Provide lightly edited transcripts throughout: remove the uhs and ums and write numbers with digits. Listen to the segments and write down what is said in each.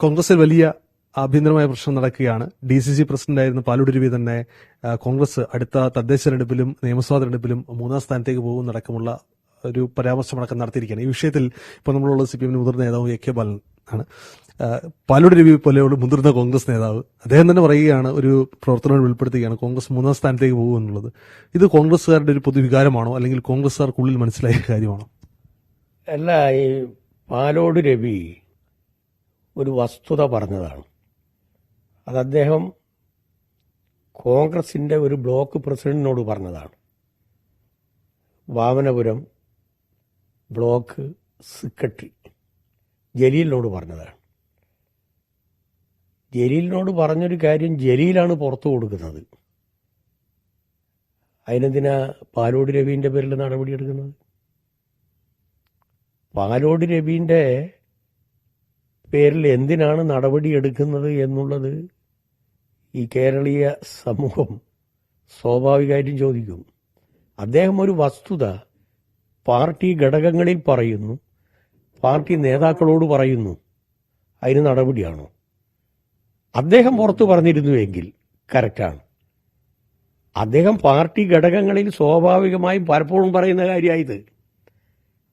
കോൺഗ്രസിൽ വലിയ ആഭ്യന്തരമായ പ്രശ്നം നടക്കുകയാണ്. DCC പ്രസിഡന്റായിരുന്ന പാലോട് രവി തന്നെ കോൺഗ്രസ് അടുത്ത തദ്ദേശ തെരഞ്ഞെടുപ്പിലും നിയമസഭാ തെരഞ്ഞെടുപ്പിലും 3ാം സ്ഥാനത്തേക്ക് പോകുന്നതടക്കമുള്ള ഒരു പരാമർശമടക്കം നടത്തിയിരിക്കുകയാണ്. ഈ വിഷയത്തിൽ ഇപ്പോൾ നമ്മളുള്ള CPM മുതിർന്ന നേതാവ് AK ബാലൻ ആണ്. പാലോട് രവി പോലെയുള്ള മുതിർന്ന കോൺഗ്രസ് നേതാവ് അദ്ദേഹം തന്നെ പറയുകയാണ്, ഒരു പ്രവർത്തനം ഉൾപ്പെടുത്തുകയാണ്, കോൺഗ്രസ് 3ാം സ്ഥാനത്തേക്ക് പോകുമെന്നുള്ളത്. ഇത് കോൺഗ്രസുകാരുടെ ഒരു പൊതുവികാരമാണോ, അല്ലെങ്കിൽ കോൺഗ്രസുകാർക്കുള്ളിൽ മനസ്സിലായ കാര്യമാണോ? അല്ല, ഈ പാലോട് രവി ഒരു വസ്തുത പറഞ്ഞതാണ്. അത് അദ്ദേഹം കോൺഗ്രസിന്റെ ഒരു ബ്ലോക്ക് പ്രസിഡന്റിനോട് പറഞ്ഞതാണ്. വാമനപുരം ബ്ലോക്ക് സെക്രട്ടറി ജലീലിനോട് പറഞ്ഞതാണ്. ജലീലിനോട് പറഞ്ഞൊരു കാര്യം ജലീലാണ് പുറത്തു കൊടുക്കുന്നത്. അതിനെന്തിനാ പാലോട് രവീന്റെ പേരിൽ നടപടിയെടുക്കുന്നത്? പാലോട് രവീന്റെ പേരിൽ എന്തിനാണ് നടപടിയെടുക്കുന്നത് എന്നുള്ളത് ഈ കേരളീയ സമൂഹം സ്വാഭാവികമായിട്ടും ചോദിക്കും. അദ്ദേഹം ഒരു വസ്തുത പാർട്ടി ഘടകങ്ങളിൽ പറയുന്നു, പാർട്ടി നേതാക്കളോട് പറയുന്നു. അതിന് നടപടിയാണോ? അദ്ദേഹം പുറത്തു പറഞ്ഞിരുന്നുവെങ്കിൽ കറക്റ്റാണ്. അദ്ദേഹം പാർട്ടി ഘടകങ്ങളിൽ സ്വാഭാവികമായും പലപ്പോഴും പറയുന്ന കാര്യമായത്.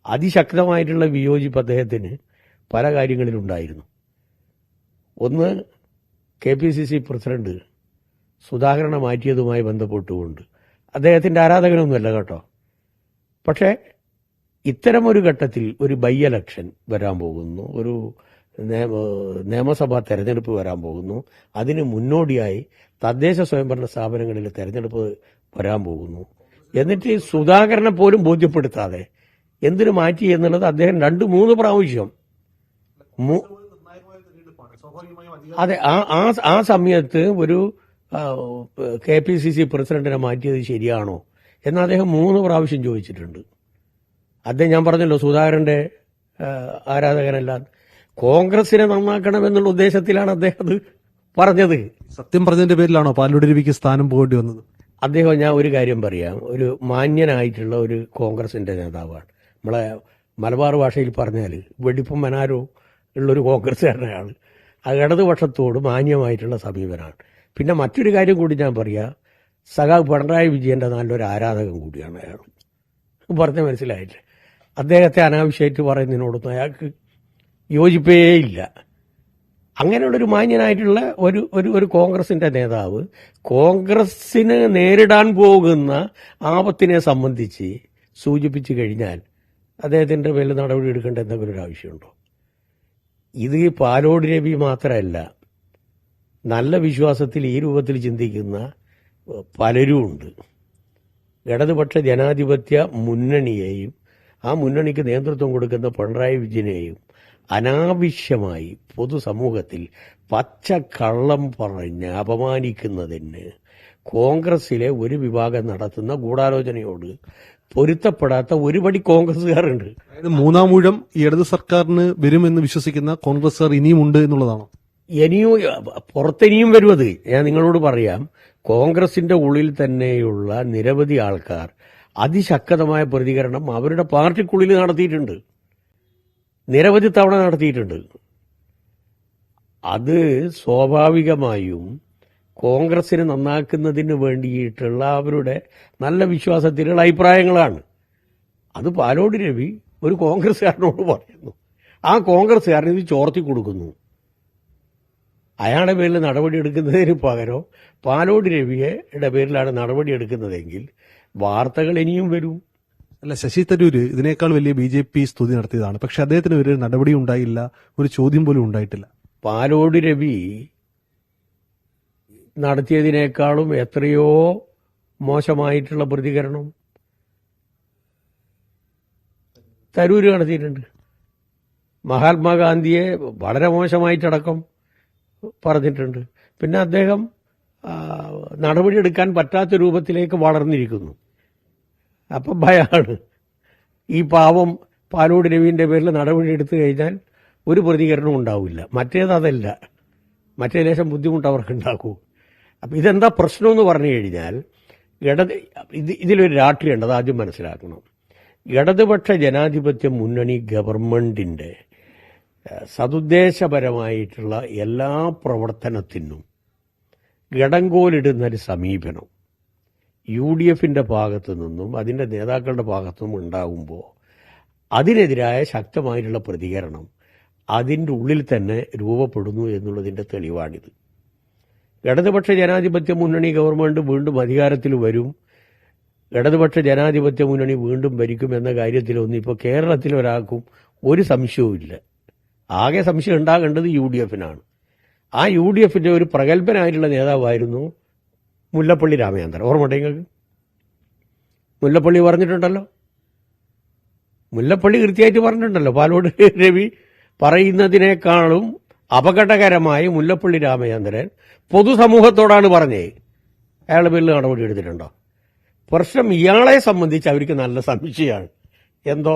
അതിശക്തമായിട്ടുള്ള വിയോജിപ്പ് അദ്ദേഹത്തിന് പല കാര്യങ്ങളിലുണ്ടായിരുന്നു. ഒന്ന്, KPCC പ്രസിഡന്റ് സുധാകരനെ മാറ്റിയതുമായി ബന്ധപ്പെട്ടുകൊണ്ട് അദ്ദേഹത്തിന്റെ ആരാധകനൊന്നുമല്ല കേട്ടോ. പക്ഷേ ഇത്തരമൊരു ഘട്ടത്തിൽ ഒരു ബൈ ഇലക്ഷൻ വരാൻ പോകുന്നു, ഒരു നിയമസഭാ തെരഞ്ഞെടുപ്പ് വരാൻ പോകുന്നു, അതിന് മുന്നോടിയായി തദ്ദേശ സ്വയംഭരണ സ്ഥാപനങ്ങളിലെ തെരഞ്ഞെടുപ്പ് വരാൻ പോകുന്നു. എന്നിട്ട് സുധാകരനെ പോലും ബോധ്യപ്പെടുത്താതെ എന്തിനു മാറ്റി എന്നുള്ളത് അദ്ദേഹം 2-3 പ്രാവശ്യം അതെ ആ സമയത്ത് ഒരു KPCC പ്രസിഡന്റിനെ മാറ്റിയത് ശരിയാണോ എന്ന് അദ്ദേഹം 3 പ്രാവശ്യം ചോദിച്ചിട്ടുണ്ട്. അദ്ദേഹം, ഞാൻ പറഞ്ഞല്ലോ, സുധാകരന്റെ ആരാധകനല്ല, കോൺഗ്രസിനെ നന്നാക്കണമെന്നുള്ള ഉദ്ദേശത്തിലാണ് അദ്ദേഹം അത് പറഞ്ഞത്. സത്യം പറഞ്ഞതിന്റെ പേരിലാണോ പാലോട് രവിക്ക് സ്ഥാനം പോകേണ്ടി വന്നത്? അദ്ദേഹം, ഞാൻ ഒരു കാര്യം പറയാം, ഒരു മാന്യനായിട്ടുള്ള ഒരു കോൺഗ്രസിന്റെ നേതാവാണ്. നമ്മളെ മലബാർ ഭാഷയിൽ പറഞ്ഞാൽ വെടിപ്പും മനാരോ ഉള്ളൊരു കോൺഗ്രസ്സുകാരനാണ്. ആ ഇടതുപക്ഷത്തോട് മാന്യമായിട്ടുള്ള സമീപനമാണ്. പിന്നെ മറ്റൊരു കാര്യം കൂടി ഞാൻ പറയാം, സഖാവ് പിണറായി വിജയന്റെ നല്ലൊരു ആരാധകൻ കൂടിയാണ് അയാൾ. പറഞ്ഞ മനസ്സിലായില്ലേ? അദ്ദേഹത്തെ അനാവശ്യമായിട്ട് പറയുന്നതിനോടൊന്നും അയാൾക്ക് യോജിപ്പേയില്ല. അങ്ങനെയുള്ളൊരു മാന്യനായിട്ടുള്ള ഒരു കോൺഗ്രസിന്റെ നേതാവ് കോൺഗ്രസിന് നേരിടാൻ പോകുന്ന ആപത്തിനെ സംബന്ധിച്ച് സൂചിപ്പിച്ചു കഴിഞ്ഞാൽ അദ്ദേഹത്തിന്റെ പേരിൽ നടപടി എടുക്കേണ്ട എന്തെങ്കിലും ഒരു ആവശ്യമുണ്ടോ? ഇത് പാലോട് രവി മാത്രമല്ല, നല്ല വിശ്വാസത്തിൽ ഈ രൂപത്തിൽ ചിന്തിക്കുന്ന പലരും ഉണ്ട്. ഇടതുപക്ഷ ജനാധിപത്യ മുന്നണിയെയും ആ മുന്നണിക്ക് നേതൃത്വം കൊടുക്കുന്ന പിണറായി വിജയനെയും അനാവശ്യമായി പൊതുസമൂഹത്തിൽ പച്ചക്കള്ളം പറഞ്ഞ് അപമാനിക്കുന്നതിന് കോൺഗ്രസിലെ ഒരു വിഭാഗം നടത്തുന്ന ഗൂഢാലോചനയോട് പൊരുത്തപ്പെടാത്ത ഒരുപടി കോൺഗ്രസ്സുകാരുണ്ട്. അതായത് 3ാം ഊഴം ഈ ഇടത് സർക്കാരിന് വരുമെന്ന് വിശ്വസിക്കുന്ന കോൺഗ്രസ്സുകാർ ഇനിയും ഉണ്ട് എന്നുള്ളതാണോ? ഇനിയും പുറത്തിനിയും വരുന്നത് ഞാൻ നിങ്ങളോട് പറയാം. കോൺഗ്രസിന്റെ ഉള്ളിൽ തന്നെയുള്ള നിരവധി ആൾക്കാർ അതിശക്തമായ പ്രതികരണം അവരുടെ പാർട്ടിക്കുള്ളിൽ നടത്തിയിട്ടുണ്ട്, നിരവധി തവണ നടത്തിയിട്ടുണ്ട്. അത് സ്വാഭാവികമായും കോൺഗ്രസിനെ നന്നാക്കുന്നതിന് വേണ്ടിയിട്ടുള്ള അവരുടെ നല്ല വിശ്വാസത്തിലുള്ള അഭിപ്രായങ്ങളാണ്. അത് പാലോട് രവി ഒരു കോൺഗ്രസ്സുകാരനോട് പറയുന്നു, ആ കോൺഗ്രസ്സുകാരൻ ഇത് ചോർത്തി കൊടുക്കുന്നു. അയാളുടെ പേരിൽ നടപടിയെടുക്കുന്നതിന് പകരം പാലോട് രവിയുടെ പേരിലാണ് നടപടിയെടുക്കുന്നതെങ്കിൽ വാർത്തകൾ ഇനിയും വരും. അല്ല, ശശി തരൂര് ഇതിനേക്കാൾ വലിയ BJP സ്തുതി നടത്തിയതാണ്. പക്ഷെ അദ്ദേഹത്തിന് ഒരു നടപടി ഉണ്ടായില്ല, ഒരു ചോദ്യം പോലും ഉണ്ടായിട്ടില്ല. പാലോട് രവി നടത്തിയതിനേക്കാളും എത്രയോ മോശമായിട്ടുള്ള പ്രതികരണം തരൂര് നടത്തിയിട്ടുണ്ട്. മഹാത്മാഗാന്ധിയെ വളരെ മോശമായിട്ടടക്കം പറഞ്ഞിട്ടുണ്ട്. പിന്നെ അദ്ദേഹം നടപടിയെടുക്കാൻ പറ്റാത്ത രൂപത്തിലേക്ക് വളർന്നിരിക്കുന്നു. അപ്പം ഭയമാണ്. ഈ പാവം പാലോട് രവീന്റെ പേരിൽ നടപടി എടുത്തു കഴിഞ്ഞാൽ ഒരു പ്രതികരണവും ഉണ്ടാവില്ല. മറ്റേതല്ല, മറ്റേ ലേശം ബുദ്ധിമുട്ട് അവർക്ക് ഉണ്ടാക്കൂ. അപ്പം ഇതെന്താ പ്രശ്നമെന്ന് പറഞ്ഞു കഴിഞ്ഞാൽ ഇതിലൊരു രാഷ്ട്രീയമുണ്ട്, അത് ആദ്യം മനസ്സിലാക്കണം. ഇടതുപക്ഷ ജനാധിപത്യ മുന്നണി ഗവൺമെന്റിന്റെ സതുദ്ദേശപരമായിട്ടുള്ള എല്ലാ പ്രവർത്തനത്തിനും ഗടങ്കോലിടുന്നൊരു സമീപനം UDFന്റെ ഭാഗത്തു നിന്നും അതിൻ്റെ നേതാക്കളുടെ ഭാഗത്തു നിന്നും ഉണ്ടാകുമ്പോൾ അതിനെതിരായ ശക്തമായിട്ടുള്ള പ്രതികരണം അതിൻ്റെ ഉള്ളിൽ തന്നെ രൂപപ്പെടുന്നു എന്നുള്ളതിൻ്റെ തെളിവാണിത്. ഇടതുപക്ഷ ജനാധിപത്യ മുന്നണി ഗവൺമെൻറ് വീണ്ടും അധികാരത്തിൽ വരും, ഇടതുപക്ഷ ജനാധിപത്യ മുന്നണി വീണ്ടും ഭരിക്കും എന്ന കാര്യത്തിലൊന്നും ഇപ്പോൾ കേരളത്തിൽ ഒരാൾക്കും ഒരു സംശയവുമില്ല. ആകെ സംശയം ഉണ്ടാകേണ്ടത് UDFനാണ്. ആ UDFന്റെ ഒരു പ്രഗത്ഭനായിട്ടുള്ള നേതാവായിരുന്നു മുല്ലപ്പള്ളി രാമചന്ദ്രൻ. ഓർമ്മ നിങ്ങൾക്ക്? മുല്ലപ്പള്ളി പറഞ്ഞിട്ടുണ്ടല്ലോ, മുല്ലപ്പള്ളി കൃത്യമായിട്ട് പറഞ്ഞിട്ടുണ്ടല്ലോ. പാലോട് രവി പറയുന്നതിനേക്കാളും അപകടകരമായി മുല്ലപ്പള്ളി രാമചന്ദ്രൻ പൊതുസമൂഹത്തോടാണ് പറഞ്ഞത്. അയാളുടെ പേരിൽ നടപടി എടുത്തിട്ടുണ്ടോ? പ്രശ്നം ഇയാളെ സംബന്ധിച്ച് അവർക്ക് നല്ല സംശയമാണ്. എന്തോ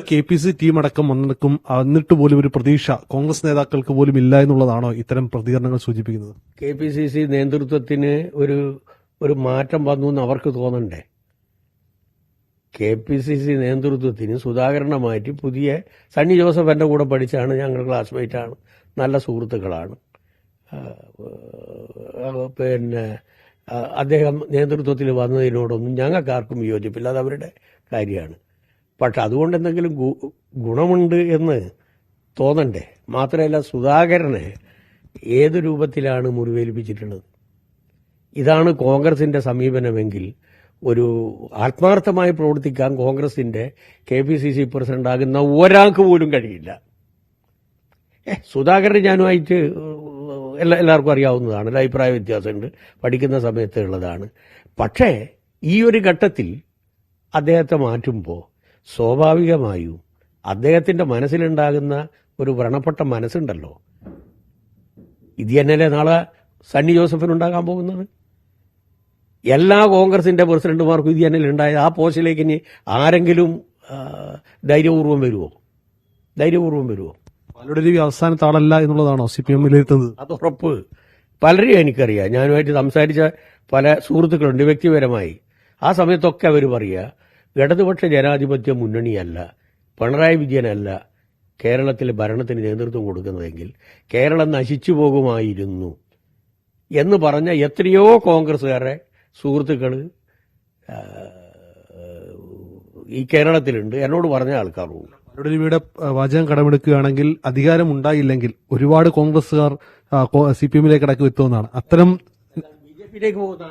KPC ടീം അടക്കം വന്നിട്ടും എന്നിട്ട് പോലും ഒരു പ്രതീക്ഷ കോൺഗ്രസ് നേതാക്കൾക്ക് പോലും ഇല്ല എന്നുള്ളതാണോ ഇത്തരം പ്രതികരണങ്ങൾ സൂചിപ്പിക്കുന്നത്? KPCC നേതൃത്വത്തിന് ഒരു മാറ്റം വന്നു എന്ന് അവർക്ക് തോന്നണ്ടേ? KPCC നേതൃത്വത്തിന് സുധാകരനെ മാറ്റി പുതിയ സണ്ണി ജോസഫ് എൻ്റെ കൂടെ പഠിച്ചാണ്, ഞങ്ങൾ ക്ലാസ്മേറ്റാണ്, നല്ല സുഹൃത്തുക്കളാണ്. പിന്നെ അദ്ദേഹം നേതൃത്വത്തിൽ വന്നതിനോടൊന്നും ഞങ്ങൾക്കാർക്കും വിയോജിപ്പില്ല, അത് അവരുടെ കാര്യമാണ്. പക്ഷെ അതുകൊണ്ട് എന്തെങ്കിലും ഗുണമുണ്ട് എന്ന് തോന്നണ്ടേ? മാത്രമല്ല, സുധാകരനെ ഏത് രൂപത്തിലാണ് മുറിവേൽപ്പിച്ചിട്ടുള്ളത്? ഇതാണ് കോൺഗ്രസിന്റെ സമീപനമെങ്കിൽ ഒരു ആത്മാർത്ഥമായി പ്രവർത്തിക്കാൻ കോൺഗ്രസിന്റെ KPCC പ്രസിഡന്റാകുന്ന ഒരാൾക്ക് പോലും കഴിയില്ല. സുധാകരൻ ഞാനുമായിട്ട് എല്ലാവർക്കും അറിയാവുന്നതാണ്, അഭിപ്രായ വ്യത്യാസമുണ്ട്, പഠിക്കുന്ന സമയത്ത് ഉള്ളതാണ്. പക്ഷേ ഈ ഒരു ഘട്ടത്തിൽ അദ്ദേഹത്തെ മാറ്റുമ്പോൾ സ്വാഭാവികമായും അദ്ദേഹത്തിന്റെ മനസ്സിലുണ്ടാകുന്ന ഒരു വ്രണപ്പെട്ട മനസ്സുണ്ടല്ലോ, ഇത് തന്നെയല്ലേ നാളെ സണ്ണി ജോസഫിനുണ്ടാകാൻ പോകുന്നത്. എല്ലാ കോൺഗ്രസിന്റെ പ്രസിഡന്റുമാർക്കും ഇത് തന്നെയല്ലേ ഉണ്ടായത്. ആ പോസ്റ്റിലേക്ക് ഇനി ആരെങ്കിലും ധൈര്യപൂർവ്വം വരുമോ? പാലോട് രവി അവസാനത്തെ ആളല്ല എന്നുള്ളതാണോ CPM വിലയിരുത്തുന്നത്? അത് ഉറപ്പ്. പലരെയും എനിക്കറിയാം, ഞാനുമായിട്ട് സംസാരിച്ച പല സുഹൃത്തുക്കളുണ്ട് വ്യക്തിപരമായി. ആ സമയത്തൊക്കെ അവർ പറയുക, ഇടതുപക്ഷ ജനാധിപത്യ മുന്നണിയല്ല, പിണറായി വിജയനല്ല കേരളത്തിൽ ഭരണത്തിന് നേതൃത്വം കൊടുക്കുന്നതെങ്കിൽ കേരളം നശിച്ചു പോകുമായിരുന്നു എന്ന് പറഞ്ഞ എത്രയോ കോൺഗ്രസ്സുകാരെ സുഹൃത്തുക്കൾ ഈ കേരളത്തിലുണ്ട്. എന്നോട് പറഞ്ഞ ആൾക്കാരും. പാലോട് രവിയുടെ വാചകം കടമെടുക്കുകയാണെങ്കിൽ അധികാരം ഉണ്ടായില്ലെങ്കിൽ ഒരുപാട് കോൺഗ്രസ്സുകാർ CPMലേക്ക് അടക്കം എത്തുമെന്നാണ്. അത്തരം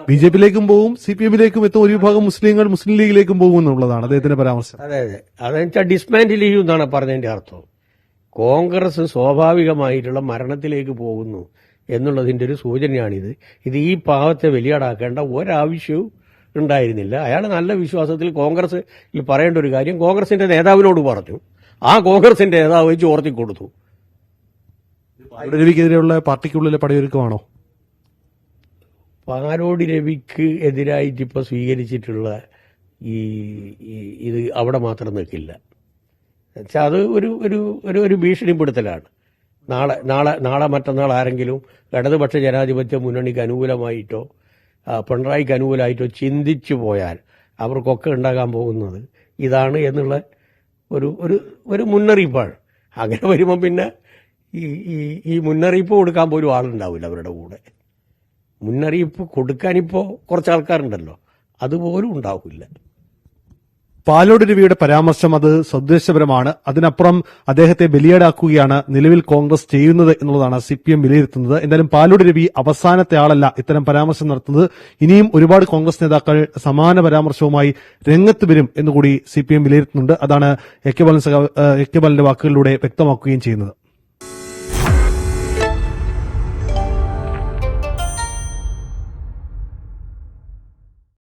BJPയിലേക്കും പോകും, CPMലേക്കും എത്തും. ഒരു വിഭാഗം മുസ്ലിങ്ങൾ മുസ്ലിം ലീഗിലേക്കും പോകും എന്നുള്ളതാണ് അദ്ദേഹത്തിന്റെ പരാമർശം. അതെ, അതെന്നുവെച്ചാൽ ഡിസ്മാൻഡിൽ ചെയ്യും എന്നാണ് പറഞ്ഞതിന്റെ അർത്ഥം. കോൺഗ്രസ് സ്വാഭാവികമായിട്ടുള്ള മരണത്തിലേക്ക് പോകുന്നു എന്നുള്ളതിന്റെ ഒരു സൂചനയാണിത്. ഇത് ഈ പാവത്തെ വലിയടാക്കേണ്ട ഒരാവശ്യവും ഉണ്ടായിരുന്നില്ല. അയാൾ നല്ല വിശ്വാസത്തിൽ കോൺഗ്രസിൽ പറയേണ്ട ഒരു കാര്യം കോൺഗ്രസിന്റെ നേതാവിനോട് പറഞ്ഞു. ആ കോൺഗ്രസിന്റെ നേതാവ് ചോർത്തി കൊടുത്തു. പാലോട് രവിക്കെതിരെയുള്ള പാർട്ടിക്കുള്ളിലെ പടയൊരുക്കമാണോ? പാലോട് രവിക്ക് എതിരായിട്ട് ഇപ്പോൾ സ്വീകരിച്ചിട്ടുള്ള ഇത് അവിടെ മാത്രം നിൽക്കില്ല. എന്നുവെച്ചാൽ അത് ഒരു ഭീഷണിപ്പെടുത്തലാണ്. നാളെ മറ്റന്നാൾ ആരെങ്കിലും ഇടതുപക്ഷ ജനാധിപത്യ മുന്നണിക്ക് അനുകൂലമായിട്ടോ പിണറായിക്ക് അനുകൂലമായിട്ടോ ചിന്തിച്ചു പോയാൽ അവർക്കൊക്കെ ഉണ്ടാകാൻ പോകുന്നത് ഇതാണ് എന്നുള്ള ഒരു മുന്നറിയിപ്പാണ്. അങ്ങനെ വരുമ്പോൾ പിന്നെ ഈ മുന്നറിയിപ്പ് കൊടുക്കാൻ പോലും ആളുണ്ടാവില്ല അവരുടെ കൂടെ. മുന്നറിയിപ്പ് കൊടുക്കാനിപ്പോൾ കുറച്ച് ആൾക്കാരുണ്ടല്ലോ, അതുപോലും ഉണ്ടാവില്ല. പാലോട് രവിയുടെ പരാമർശം അത് സദ്ദേശപരമാണ്. അതിനപ്പുറം അദ്ദേഹത്തെ ബലിയാടാക്കുകയാണ് നിലവിൽ കോൺഗ്രസ് ചെയ്യുന്നത് എന്നുള്ളതാണ് CPM വിലയിരുത്തുന്നത്. എന്തായാലും പാലോട് രവി അവസാനത്തെ ആളല്ല ഇത്തരം പരാമർശം നടത്തുന്നത്. ഇനിയും ഒരുപാട് കോൺഗ്രസ് നേതാക്കൾ സമാന പരാമർശവുമായി രംഗത്ത് വരും എന്നുകൂടി CPM വിലയിരുത്തുന്നുണ്ട്. അതാണ് എ കെ ബാലന്റെ വാക്കുകളിലൂടെ വ്യക്തമാക്കുകയും ചെയ്യുന്നത്.